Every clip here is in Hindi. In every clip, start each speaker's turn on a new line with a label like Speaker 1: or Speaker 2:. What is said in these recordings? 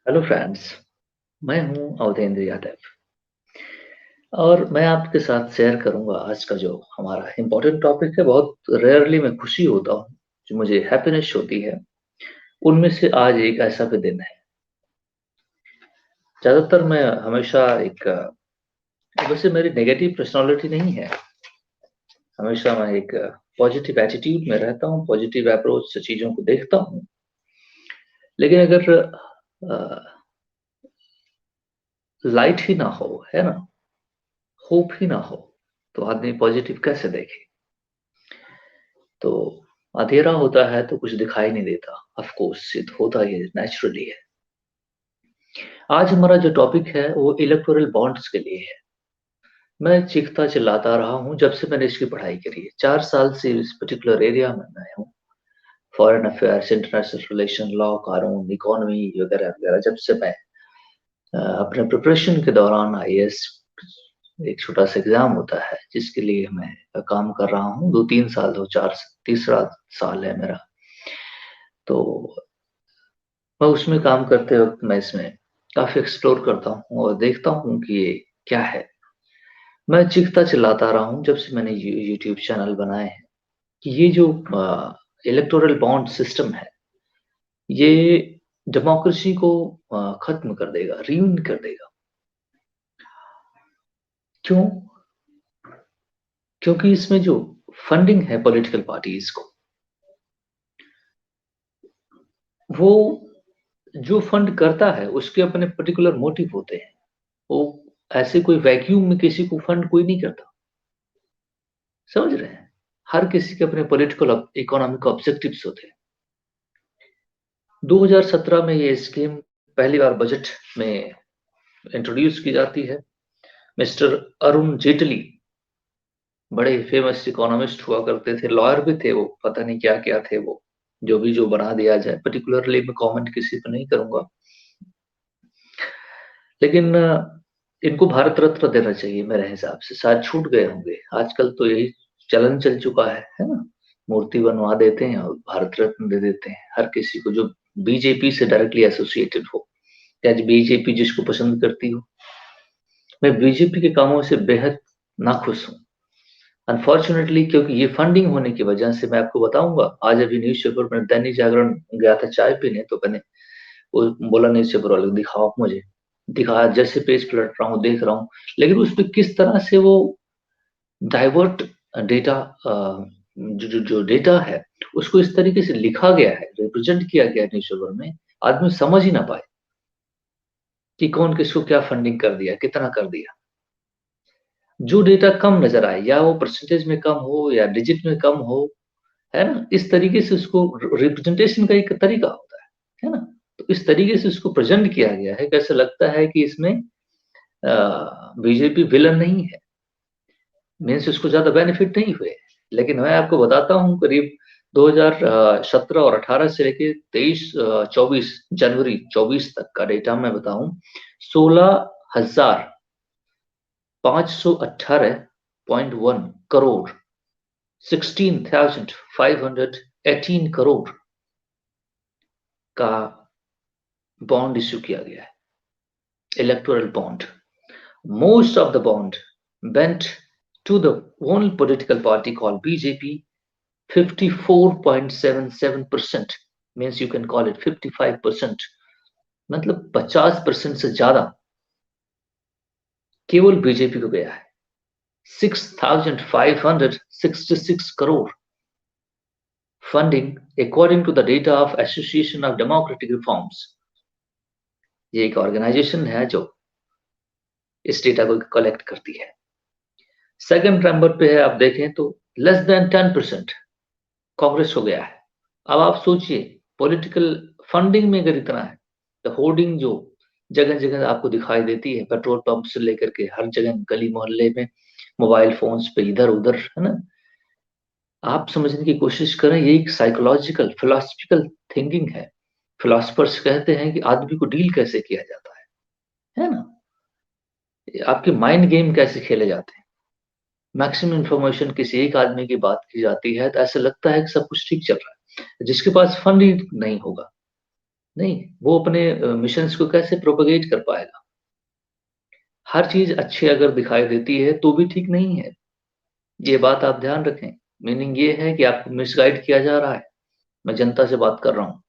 Speaker 1: Hello friends. मैं हूं अवधेंद्र यादव और मैं आपके साथ शेयर करूंगा आज का जो हमारा इम्पोर्टेंट टॉपिक है। बहुत रेयरली मैं खुशी होता हूं, जो मुझे हैप्पीनेस होती है, उनमें से आज एक ऐसा भी दिन है। ज्यादातर मैं हमेशा वैसे मेरी नेगेटिव पर्सनालिटी नहीं है। हमेशा मैं एक पॉजिटिव एटीट्यूड में रहता हूं, पॉजिटिव अप्रोच से चीजों को देखता हूं। लेकिन अगर लाइट ही ना हो, है ना, होप ही ना हो, तो आदमी पॉजिटिव कैसे देखे। तो अंधेरा होता है तो कुछ दिखाई नहीं देता। ऑफ कोर्स ये तो होता ही है, नेचुरली है। आज हमारा जो टॉपिक है वो इलेक्टोरल बॉन्ड्स के लिए है। मैं चीखता चिल्लाता रहा हूं जब से मैंने इसकी पढ़ाई करी है। 4 साल से इस पर्टिकुलर एरिया में मैं हूँ। Foreign affairs, international relation, law, कानून, इकोनॉमी वगैरह वगैरह। जब से मैं अपने प्रिपरेशन के दौरान आईएएस एक छोटा सा एग्जाम होता है जिसके लिए मैं काम कर रहा हूँ, 2-3 साल, 2-4, तीसरा साल है मेरा। तो मैं उसमें काम करते वक्त मैं इसमें काफी एक्सप्लोर करता हूँ और देखता हूँ कि ये क्या है। मैं चीखता चिल्लाता रहा हूँ जब से मैंने यूट्यूब चैनल बनाए हैं कि ये जो इलेक्टोरल बॉन्ड सिस्टम है, ये डेमोक्रेसी को खत्म कर देगा, रियून कर देगा। क्यों? क्योंकि इसमें जो फंडिंग है पॉलिटिकल पार्टीज को, वो जो फंड करता है उसके अपने पर्टिकुलर मोटिव होते हैं। वो ऐसे कोई वैक्यूम में किसी को फंड कोई नहीं करता। समझ रहे हैं? हर किसी के अपने पॉलिटिकल इकोनॉमिक ऑब्जेक्टिव्स होते हैं। 2017 में ये स्कीम पहली बार बजट में इंट्रोड्यूस की जाती है। मिस्टर अरुण जेटली, बड़े फेमस इकोनॉमिस्ट हुआ करते थे, लॉयर भी थे वो, पता नहीं क्या क्या थे वो। जो भी जो बना दिया जाए, पर्टिकुलरली मैं कमेंट किसी पे नहीं करूंगा। लेकिन इनको भारत रत्न देना चाहिए मेरे हिसाब से। शायद छूट गए होंगे, आजकल तो यही चलन चल चुका है ना। मूर्ति बनवा देते हैं और भारत रत्न दे देते हैं हर किसी को जो बीजेपी से डायरेक्टली एसोसिएटेड हो, या बीजेपी जिसको पसंद करती हो। मैं बीजेपी के कामों से बेहद नाखुश हूँ, अनफॉर्चुनेटली। क्योंकि ये फंडिंग होने की वजह से, मैं आपको बताऊंगा। आज अभी न्यूज़पेपर में दैनिक जागरण गया था चाय पीने, तो मैंने वो बोला न्यूज़पेपर वाले को, दिखाओ मुझे। दिखाया, जैसे पेज पलट रहा हूँ देख रहा हूँ, लेकिन उसमें किस तरह से वो डाइवर्ट डेटा, जो डेटा है उसको इस तरीके से लिखा गया है, रिप्रेजेंट किया गया है न्यूज़पेपर में, आदमी समझ ही ना पाए कि कौन किसको क्या फंडिंग कर दिया, कितना कर दिया। जो डेटा कम नजर आए, या वो परसेंटेज में कम हो या डिजिट में कम हो, है ना, इस तरीके से उसको, रिप्रेजेंटेशन का एक तरीका होता है ना। तो इस तरीके से उसको प्रेजेंट किया गया है, कैसे लगता है कि इसमें बीजेपी विलन नहीं है, मीन्स उसको ज्यादा बेनिफिट नहीं हुए। लेकिन मैं आपको बताता हूँ, करीब 2017 और 18 से लेके 23, 24 जनवरी 24 तक का डेटा मैं बताऊं। 16,518.1 करोड़, 16,518 करोड़ का बॉन्ड इश्यू किया गया है, electoral bond. Most of the bond went to the only political party called BJP. 54.77%, means you can call it 55%, मतलब 50% से ज्यादा केवल बीजेपी को गया है। 6,566 crore funding according to the data of association of democratic reforms. ये एक ऑर्गेनाइजेशन है जो इस डेटा को कलेक्ट करती है। सेकंड नंबर पे है, आप देखें तो लेस देन 10% कांग्रेस हो गया है। अब आप सोचिए, पॉलिटिकल फंडिंग में अगर इतना है, तो होर्डिंग जो जगह जगह आपको दिखाई देती है, पेट्रोल पंप से लेकर के हर जगह, गली मोहल्ले में, मोबाइल फोन्स पे, इधर उधर, है ना। आप समझने की कोशिश करें, ये एक साइकोलॉजिकल फिलोसफिकल थिंकिंग है। फिलोसफर्स कहते हैं कि आदमी को डील कैसे किया जाता है ना। आपके माइंड गेम कैसे खेले जाते हैं। मैक्सिमम इंफॉर्मेशन किसी एक आदमी की बात की जाती है तो ऐसा लगता है कि सब कुछ ठीक चल रहा है। जिसके पास फंड ही नहीं होगा, नहीं, वो अपने मिशंस को कैसे प्रोपेगेट कर पाएगा? हर चीज अच्छी अगर दिखाई देती है तो भी ठीक नहीं है, ये बात आप ध्यान रखें। मीनिंग ये है कि आपको मिसगाइड किया जा रहा है। मैं जनता से बात कर रहा हूँ।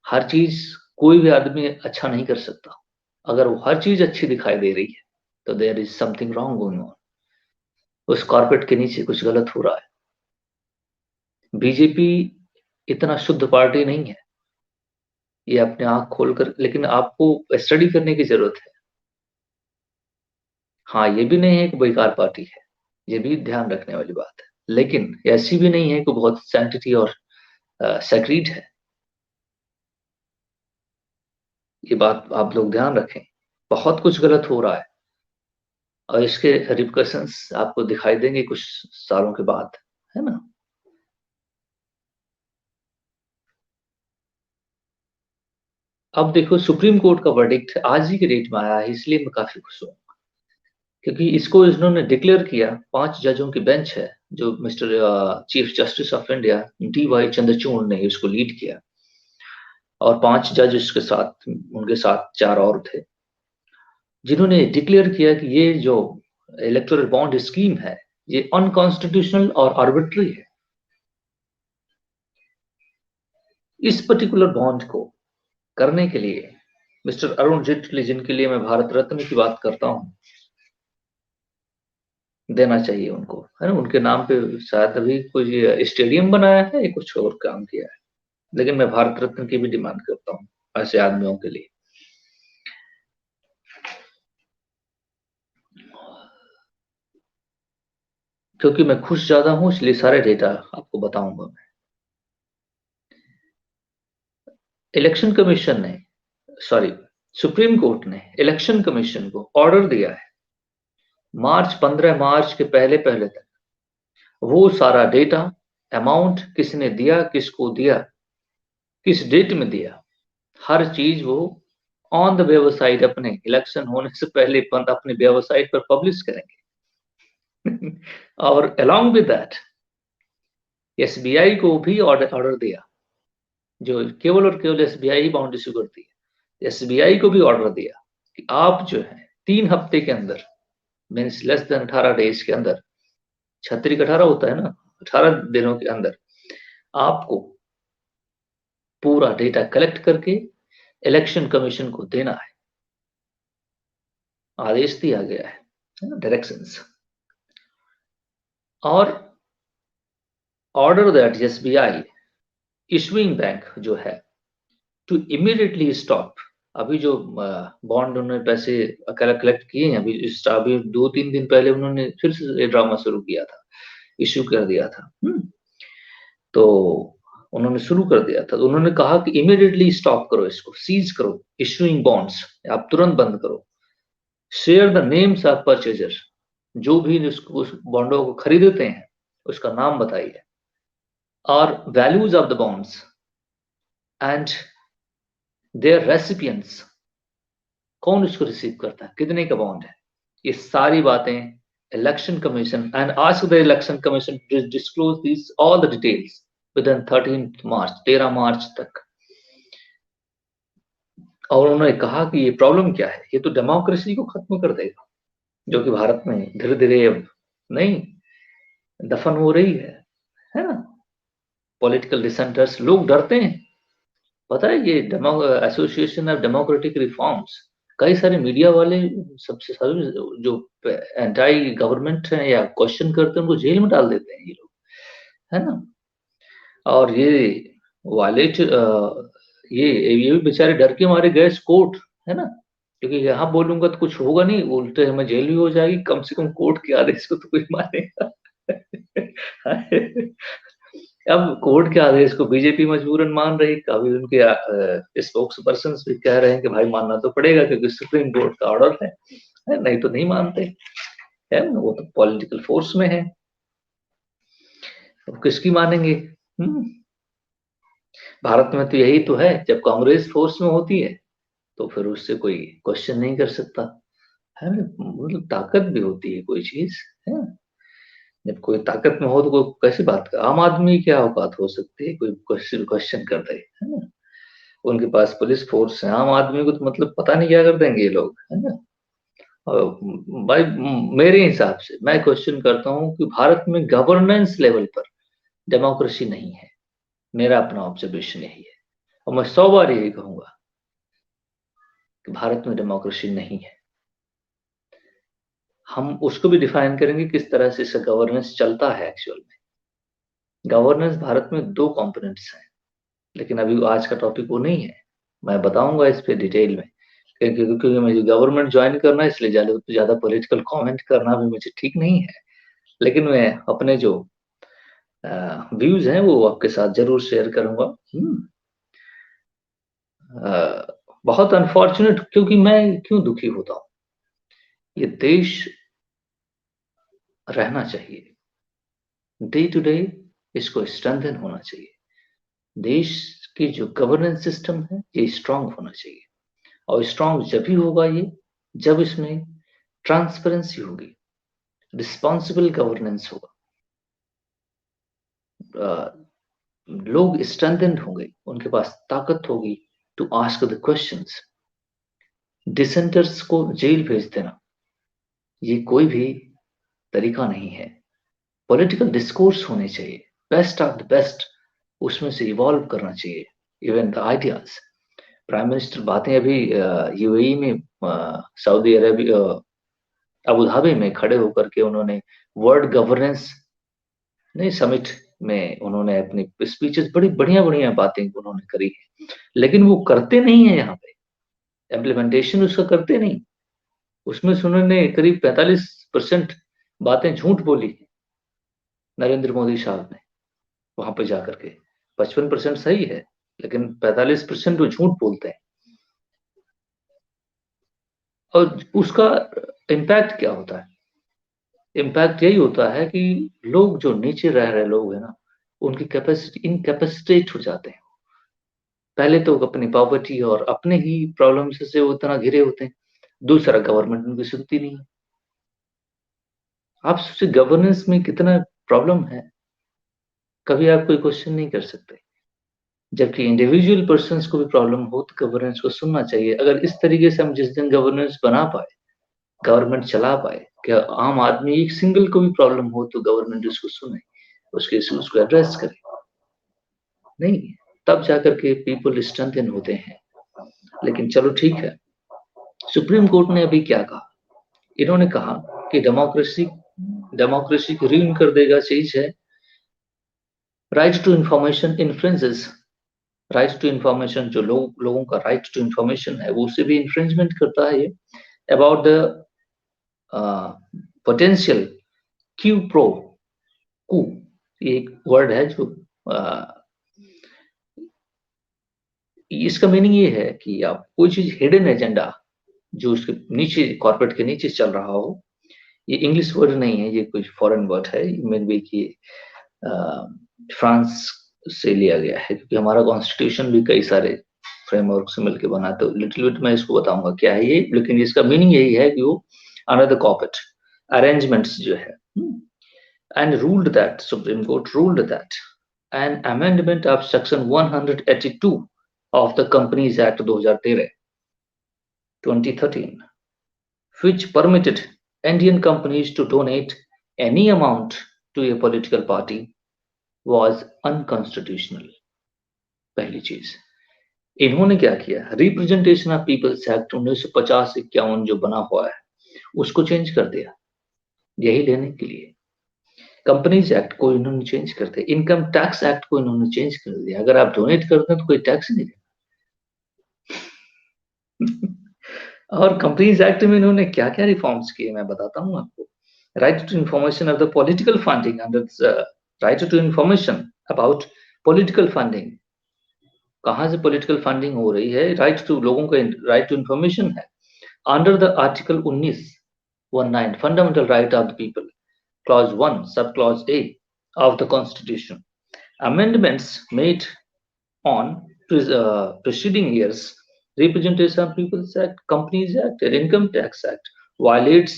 Speaker 1: हर चीज कोई भी आदमी अच्छा नहीं कर सकता। अगर वो हर चीज अच्छी दिखाई दे रही है तो there is something wrong going on. उस कारपेट के नीचे कुछ गलत हो रहा है। बीजेपी इतना शुद्ध पार्टी नहीं है, ये अपने आंख खोलकर, लेकिन आपको स्टडी करने की जरूरत है। हाँ, ये भी नहीं है कि बेकार पार्टी है, ये भी ध्यान रखने वाली बात है, लेकिन ऐसी भी नहीं है कि बहुत सैंक्टिटी और सेक्रेट है। ये बात आप लोग ध्यान रखें। बहुत कुछ गलत हो रहा है और इसके रिpercussions आपको दिखाई देंगे कुछ सालों के बाद, है ना? अब देखो, सुप्रीम कोर्ट का वर्डिक्ट आज ही के डेट में आया है, इसलिए मैं काफी खुश हूँ, क्योंकि इसको इन्होंने डिक्लेयर किया। 5 जजों की बेंच है, जो mister chief justice of India DY Chandrachud ने इसको लीड किया, और 5 जज उसके साथ, उनके साथ 4 और थे, जिन्होंने डिक्लेयर किया कि ये जो इलेक्टोरल बॉन्ड स्कीम है, ये अनकॉन्स्टिट्यूशनल और आर्बिट्री है। इस पर्टिकुलर बॉन्ड को करने के लिए मिस्टर अरुण जेटली, जिनके लिए मैं भारत रत्न की बात करता हूं, देना चाहिए उनको, है ना? उनके नाम पे शायद अभी कोई स्टेडियम बनाया है या कुछ और काम किया है, लेकिन मैं भारत रत्न की भी डिमांड करता हूँ ऐसे आदमियों के लिए। क्योंकि मैं खुश ज्यादा हूं, इसलिए सारे डेटा आपको बताऊंगा मैं। इलेक्शन कमीशन ने, सॉरी, सुप्रीम कोर्ट ने इलेक्शन कमीशन को ऑर्डर दिया है, मार्च 15 मार्च के पहले पहले तक वो सारा डेटा, अमाउंट किसने दिया, किसको दिया, किस डेट में दिया, हर चीज वो ऑन द वेबसाइट, अपने इलेक्शन होने से पहले अपने वेबसाइट पर पब्लिश करेंगे। और अलोंग विद दैट SBI को भी ऑर्डर दिया, जो केवल और केवल SBI ही बाउंड इशू करती है। SBI को भी ऑर्डर दिया कि आप जो है 3 हफ्ते के अंदर, मीन्स लेस देन 18 डेज के अंदर, 36 18 होता है ना, 18 दिनों के अंदर आपको पूरा डेटा कलेक्ट करके इलेक्शन कमीशन को देना है। आदेश दिया गया है, डायरेक्शंस। और order that SBI issuing bank जो है टू इमीडिएटली स्टॉप। अभी जो बॉन्ड उन्होंने पैसे कलेक्ट किए हैं, अभी 2-3 दिन पहले उन्होंने फिर से ये ड्रामा शुरू किया था, इश्यू कर दिया था। तो उन्होंने शुरू कर दिया था, तो उन्होंने कहा कि इमीडिएटली स्टॉप करो, इसको सीज करो, इशूइंग बॉन्ड्स आप तुरंत बंद करो। Share the names of purchaser, जो भी उसको उस बॉन्डों को खरीदते हैं उसका नाम बताइए, और values of the bonds and their recipients, कौन इसको रिसीव करता है, कितने का बॉन्ड है, ये सारी बातें election commission and ask the election commission to disclose this all the details within 13 March, 13 मार्च तक। और उन्होंने कहा कि ये प्रॉब्लम क्या है, ये तो डेमोक्रेसी को खत्म कर देगा, जो कि भारत में धीरे धीरे अब नहीं दफन हो रही है ना? पॉलिटिकल डिसेंटर्स, लोग डरते हैं। पता है, ये एसोसिएशन ऑफ डेमोक्रेटिक रिफॉर्म्स, कई सारे मीडिया वाले, सबसे सारे जो एंटी गवर्नमेंट हैं या क्वेश्चन करते हैं, उनको जेल में डाल देते हैं ये लोग, है ना? और ये वायलेट, ये भी बेचारे डर के मारे गए कोर्ट, है ना? क्योंकि यहाँ बोलूंगा तो कुछ होगा नहीं, उल्टे हमें जेल भी हो जाएगी, कम से कम कोर्ट के आदेश को तो कोई मानेगा। अब कोर्ट के आदेश को बीजेपी मजबूरन मान रही, कभी उनके स्पोक्स पर्सन भी कह रहे हैं कि भाई मानना तो पड़ेगा क्योंकि सुप्रीम कोर्ट का ऑर्डर है, नहीं तो नहीं मानते, है ना? वो तो पॉलिटिकल फोर्स में है, अब किसकी मानेंगे? हम्म भारत में तो यही तो है, जब कांग्रेस फोर्स में होती है तो फिर उससे कोई क्वेश्चन नहीं कर सकता, है ना? मतलब ताकत भी होती है कोई चीज, है ना? जब कोई ताकत में हो तो कोई कैसी बात कर, आम आदमी क्या औकात हो सकती है कोई क्वेश्चन कर दे, है ना? उनके पास पुलिस फोर्स है, आम आदमी को तो मतलब पता नहीं क्या कर देंगे ये लोग, है ना। और भाई मेरे हिसाब से मैं क्वेश्चन करता हूँ कि भारत में गवर्नेंस लेवल पर डेमोक्रेसी नहीं है। मेरा अपना ऑब्जर्वेशन यही है, और मैं 100 बार यही कहूंगा कि भारत में डेमोक्रेसी नहीं है। हम उसको भी डिफाइन करेंगे किस तरह से इसका गवर्नेंस चलता है। एक्चुअल में गवर्नेंस भारत में दो कंपोनेंट्स हैं, लेकिन अभी आज का टॉपिक वो नहीं है। मैं बताऊंगा इस पे डिटेल में, क्योंकि मुझे गवर्नमेंट ज्वाइन करना है, इसलिए ज्यादा पॉलिटिकल कमेंट करना भी मुझे ठीक नहीं है। लेकिन मैं अपने जो व्यूज हैं वो आपके साथ जरूर शेयर करूंगा। बहुत अनफॉर्चुनेट, क्योंकि मैं क्यों दुखी होता हूँ, ये देश रहना चाहिए, डे टू डे इसको स्ट्रेंथन होना चाहिए। देश की जो गवर्नेंस सिस्टम है ये स्ट्रांग होना चाहिए, और स्ट्रांग जब ही होगा ये जब इसमें ट्रांसपेरेंसी होगी, रिस्पॉन्सिबल गवर्नेंस होगा, लोग स्ट्रेंथेंड होंगे, उनके पास ताकत होगी to ask the questions. Dissenters को जेल भेज देना ये कोई भी तरीका नहीं है। पॉलिटिकल डिस्कोर्स होने चाहिए, बेस्ट ऑफ द बेस्ट, उसमें से इवॉल्व करना चाहिए even the ideas. Prime minister बातें अभी यूएई में, सऊदी अरेबिया, अबू धाबी में खड़े होकर के उन्होंने वर्ल्ड गवर्नेंस नहीं समिट में उन्होंने अपनी स्पीचेस बड़ी बढ़िया बढ़िया बातें उन्होंने करी है, लेकिन वो करते नहीं है। यहाँ पे इम्प्लीमेंटेशन उसका करते नहीं। उसमें से उन्होंने करीब 45% बातें झूठ बोली है नरेंद्र मोदी साहब ने वहां पे जाकर के। 55% सही है, लेकिन 45% वो झूठ बोलते हैं। और उसका इम्पैक्ट क्या होता है? इम्पैक्ट यही होता है कि लोग जो नीचे रह रहे लोग हैं ना, उनकी कैपेसिटी इनकैपेसिटेट हो जाते हैं। पहले तो अपनी पॉवर्टी और अपने ही प्रॉब्लम्स से वो इतना घिरे होते हैं, दूसरा गवर्नमेंट उनकी सुनती नहीं है। आप सोचिए गवर्नेंस में कितना प्रॉब्लम है, कभी आप कोई क्वेश्चन नहीं कर सकते। जबकि इंडिविजुअल पर्सन को भी प्रॉब्लम हो तो गवर्नेंस को सुनना चाहिए। अगर इस तरीके से हम जिस दिन गवर्नेंस बना पाए, गवर्नमेंट चला पाए, क्या आम आदमी एक सिंगल को भी प्रॉब्लम हो तो गवर्नमेंट उसको सुने, उसके इश्यूज को एड्रेस करे, नहीं तब जाकर के पीपल स्ट्रेंथन होते हैं। लेकिन चलो ठीक है, सुप्रीम कोर्ट ने अभी क्या कहा? इन्होंने कहा कि डेमोक्रेसी डेमोक्रेसी को रीन कर देगा चीज है right to information influences. Right to information, जो लोगों का राइट टू इंफॉर्मेशन है वो उसे भी इन्फ्रिंजमेंट करता है ये। About the potential quid pro quo, ये एक वर्ड है जो इसका मीनिंग ये है कि आप कोई चीज हिडन एजेंडा जो उसके नीचे कॉर्पोरेट के नीचे चल रहा हो। ये इंग्लिश वर्ड नहीं है, ये कुछ फॉरेन वर्ड है, मे बी कि फ्रांस से लिया गया है, क्योंकि हमारा कॉन्स्टिट्यूशन भी कई सारे फ्रेमवर्क से मिलकर बना। तो लिटिल बिट मैं इसको बताऊंगा क्या है ये, लेकिन इसका मीनिंग यही है कि वो अनदर कॉर्पोरेट अरेंजमेंट्स जो है, and ruled that supreme court ruled that an amendment of section 182 of the companies act 2013 2013 which permitted Indian companies to donate any amount to a political party was unconstitutional। पहली चीज, इन्होंने क्या किया, रिप्रेजेंटेशन ऑफ पीपल्स एक्ट 1950-51 जो बना हुआ है उसको चेंज कर दिया यही लेने के लिए। कंपनीज एक्ट को इन्होंने चेंज कर दिया, इनकम टैक्स एक्ट को इन्होंने चेंज कर दिया। अगर आप डोनेट करते हैं तो कोई टैक्स नहीं देना। और कंपनीज एक्ट में इन्होंने क्या क्या रिफॉर्म्स किए मैं बताता हूँ आपको। Right to information of the political funding, under right to information about political funding, कहाँ से पॉलिटिकल फंडिंग हो रही है, राइट टू लोगों का राइट टू इंफॉर्मेशन है under the article 19 fundamental right of the people, clause 1 sub clause A of the constitution। Amendments made on preceding years representation of people's act, companies act and income tax act violates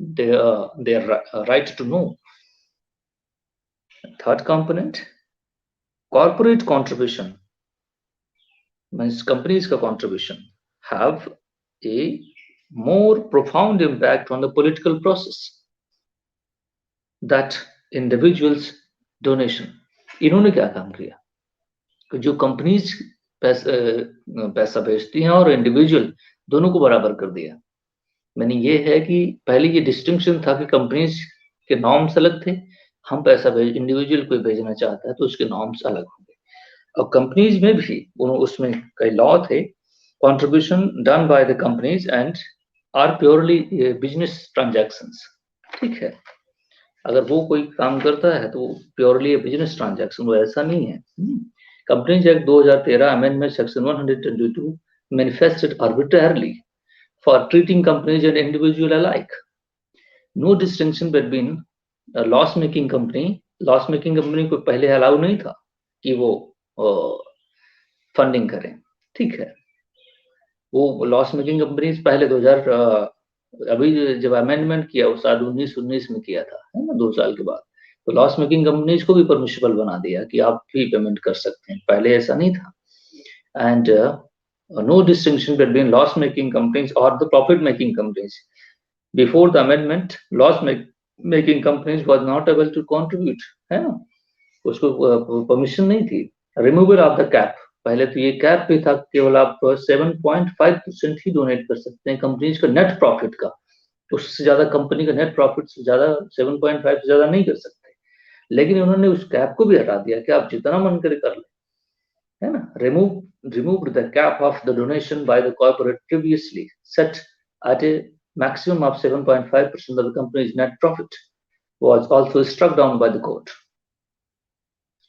Speaker 1: their right to know। Third component, corporate contribution means companies का contribution have a more profound impact on the political process that individuals donation. इन्होंने क्या काम किया कि जो कंपनीज पैसा भेजती हैं और इंडिविजुअल दोनों को बराबर कर दिया। मैंने ये है कि पहले ये डिस्टिंक्शन था कि कंपनीज के नॉर्म्स अलग थे, हम पैसा भेज इंडिविजुअल कोई भेजना चाहता है तो उसके नॉर्म्स अलग होंगे। और कंपनीज में भी उसमें कई लॉ थे, contribution done by the companies and are purely business transactions. ठीक है, अगर वो कोई काम करता है तो प्योरली बिजनेस ट्रांजैक्शन, वो ऐसा नहीं है। Companies act 2013 amendment section 122 manifested arbitrarily for treating companies and individual alike. No distinction between a loss-making company. Loss-making company को पहले अलाउ नहीं था कि वो फंडिंग करें। ठीक है, वो लॉस मेकिंग कंपनीज पहले 2000 अभी जब अमेंडमेंट किया वो शायद 1919 में किया था, है ना, 2 साल के बाद, तो लॉस मेकिंग कंपनीज को भी परमिशिबल बना दिया कि आप भी पेमेंट कर सकते हैं, पहले ऐसा नहीं था। And no distinction between loss-making companies or the profit-making companies. Before the amendment, loss-making companies was not able to contribute, है ना, उसको परमिशन नहीं थी। रिमूवल ऑफ द कैप, पहले तो ये कैप भी था, केवल आप 7.5% ही डोनेट कर सकते हैं कंपनीज का नेट प्रॉफिट का, उससे ज्यादा कंपनी का नेट प्रॉफिट से ज्यादा 7.5 से ज्यादा नहीं कर सकते। लेकिन उन्होंने उस कैप को भी हटा दिया कि आप जितना मन करे कर ले, है ना। removed the cap of the donation by the corporate previously set at a maximum of 7.5% of the company's net profit was also struck down by the court.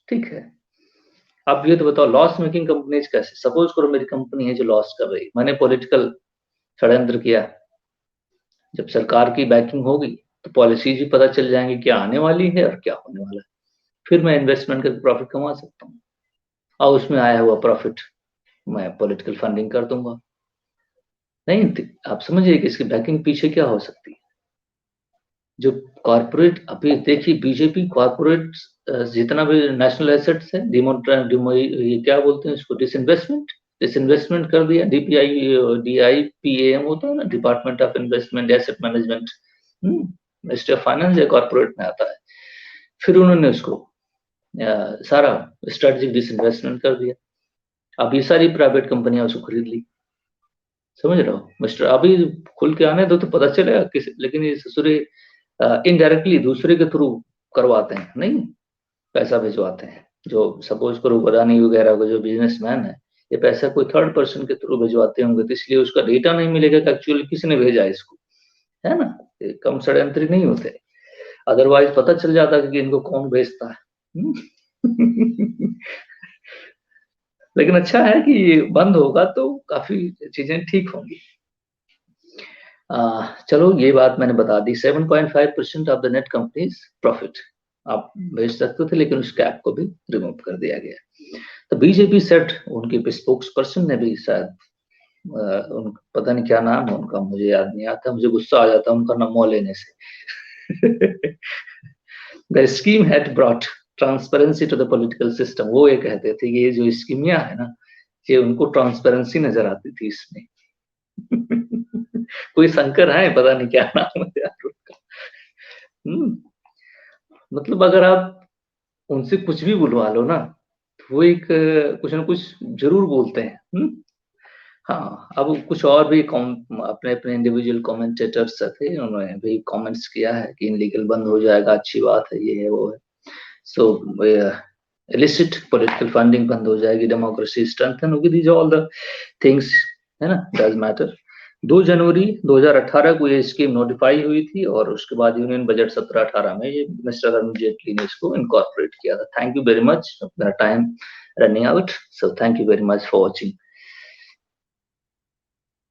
Speaker 1: ठीक है, अब ये तो बताओ लॉस मेकिंग कंपनीज कैसे, सपोज करो मेरी कंपनी है जो लॉस कर रही, मैंने पॉलिटिकल षड्यंत्र किया, जब सरकार की बैकिंग होगी तो पॉलिसीज भी पता चल जाएंगी क्या आने वाली है और क्या होने वाला है, फिर मैं इन्वेस्टमेंट करके प्रॉफिट कमा सकता हूँ और उसमें आया हुआ प्रॉफिट मैं पॉलिटिकल फंडिंग कर दूंगा। नहीं, आप समझिए कि इसकी बैकिंग पीछे क्या हो सकती है। जो कॉर्पोरेट, अभी देखिए बीजेपी कॉर्पोरेट जितना भी नेशनल एसेट्स है ये क्या बोलते हैं इसको, डिसइन्वेस्टमेंट कर दिया। DIPAM होता है ना, department of investment asset management, ministry of finance या कॉर्पोरेट में आता है। फिर उन्होंने उसको सारा स्ट्रेटेजिक डिसइन्वेस्टमेंट कर दिया। अब ये सारी प्राइवेट कंपनियां उसको खरीद ली, समझ रहे हो मिस्टर, अभी खुल के आने दो तो पता चलेगा किस, लेकिन ये ससुरे इनडायरेक्टली दूसरे के थ्रू करवाते हैं, नहीं पैसा भिजवाते हैं। जो सपोज करो अदानी वगैरह को जो बिजनेसमैन है, ये पैसा कोई थर्ड पर्सन के थ्रू भिजवाते होंगे, तो इसलिए उसका डेटा नहीं मिलेगा कि एक्चुअली किसने भेजा इसको, है ना। कम षड्यंत्री नहीं होते, अदरवाइज पता चल जाता कि इनको कौन भेजता है। लेकिन अच्छा है कि ये बंद होगा तो काफी चीजें ठीक होंगी। चलो ये बात मैंने बता दी। 7.5% of the net companies profit आप भेज सकते थे, लेकिन उस कैप को भी रिमूव कर दिया गया। तो बीजेपी सेट, उनके स्पोक्स पर्सन ने भी शायद पता नहीं क्या नाम है उनका, मुझे याद नहीं आता, मुझे गुस्सा आ जाता है उनका नाम लेने से। The scheme had brought transparency to the political system. वो ये कहते थे कि ये जो स्कीमियां है ना, ये उनको ट्रांसपेरेंसी नजर आती थी इसमें। कोई शंकर है, पता नहीं क्या नाम है यार उनका। मतलब अगर आप उनसे कुछ भी बुलवा लो ना, तो वो एक कुछ ना कुछ जरूर बोलते हैं। हाँ, अब कुछ और भी अपने अपने इंडिविजुअल कमेंटेटर्स थे, उन्होंने भी कमेंट्स किया है कि इनलीगल बंद हो जाएगा, अच्छी बात है, ये है वो है। सो illicit political funding बंद हो जाएगी, डेमोक्रेसी स्ट्रेंथन होगी, दीज ऑल द थिंग्स, है ना, डज मैटर। 2 जनवरी 2018 को ये स्कीम नोटिफाई हुई थी और उसके बाद यूनियन बजट 17-18 में ये मिस्टर अरुण जेटली ने इसको इनकॉर्पोरेट किया था। थैंक यू वेरी मच, अपना time running out, so thank you very much for watching.